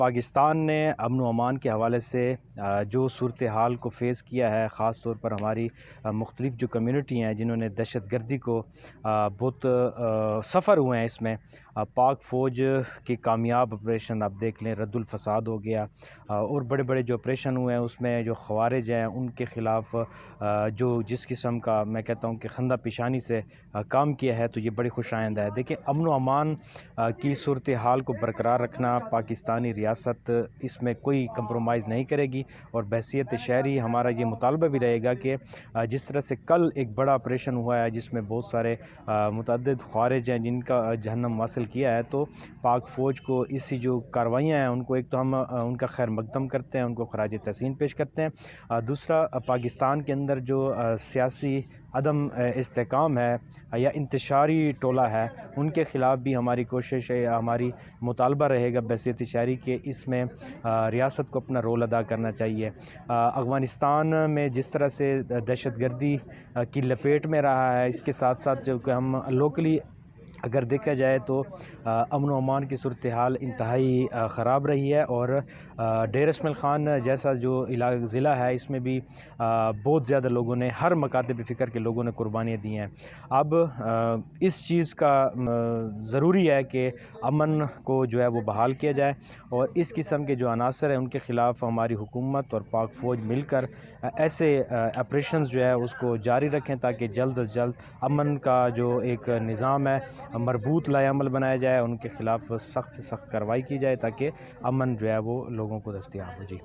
پاکستان نے امن و امان کے حوالے سے جو صورتحال کو فیس کیا ہے، خاص طور پر ہماری مختلف جو کمیونٹی ہیں جنہوں نے دہشت گردی کو بہت سفر ہوئے ہیں، اس میں پاک فوج کی کامیاب آپریشن آپ دیکھ لیں، رد الفساد ہو گیا، اور بڑے بڑے جو آپریشن ہوئے ہیں اس میں جو خوارج ہیں ان کے خلاف جو جس قسم کا میں کہتا ہوں کہ خندہ پیشانی سے کام کیا ہے، تو یہ بڑی خوش آئند ہے۔ دیکھیں، امن و امان کی صورتحال کو برقرار رکھنا پاکستانی ریاست اس میں کوئی کمپرومائز نہیں کرے گی، اور بحیثیت شہری ہمارا یہ مطالبہ بھی رہے گا کہ جس طرح سے کل ایک بڑا آپریشن ہوا ہے جس میں بہت سارے متعدد خوارج ہیں جن کا جہنم حاصل کیا ہے، تو پاک فوج کو اسی جو کارروائیاں ہیں ان کو ایک تو ہم ان کا خیر مقدم کرتے ہیں، ان کو خراج تحسین پیش کرتے ہیں۔ دوسرا، پاکستان کے اندر جو سیاسی عدم استحکام ہے یا انتشاری ٹولہ ہے، ان کے خلاف بھی ہماری کوشش ہے، ہماری مطالبہ رہے گا بحیثیت شہری کہ اس میں ریاست کو اپنا رول ادا کرنا چاہیے۔ افغانستان میں جس طرح سے دہشت گردی کی لپیٹ میں رہا ہے، اس کے ساتھ ساتھ جو کہ ہم لوکلی اگر دیکھا جائے تو امن و امان کی صورتحال انتہائی خراب رہی ہے، اور ڈیر اسماعیل خان جیسا جو ضلع ہے اس میں بھی بہت زیادہ لوگوں نے، ہر مکاتب فکر کے لوگوں نے قربانیاں دی ہیں۔ اب اس چیز کا ضروری ہے کہ امن کو جو ہے وہ بحال کیا جائے، اور اس قسم کے جو عناصر ہیں ان کے خلاف ہماری حکومت اور پاک فوج مل کر ایسے آپریشنز جو ہے اس کو جاری رکھیں تاکہ جلد از جلد امن کا جو ایک نظام ہے مربوط لائحہ عمل بنایا جائے، ان کے خلاف سخت سے سخت کارروائی کی جائے تاکہ امن جو ہے وہ لوگوں کو دستیاب ہو۔ جی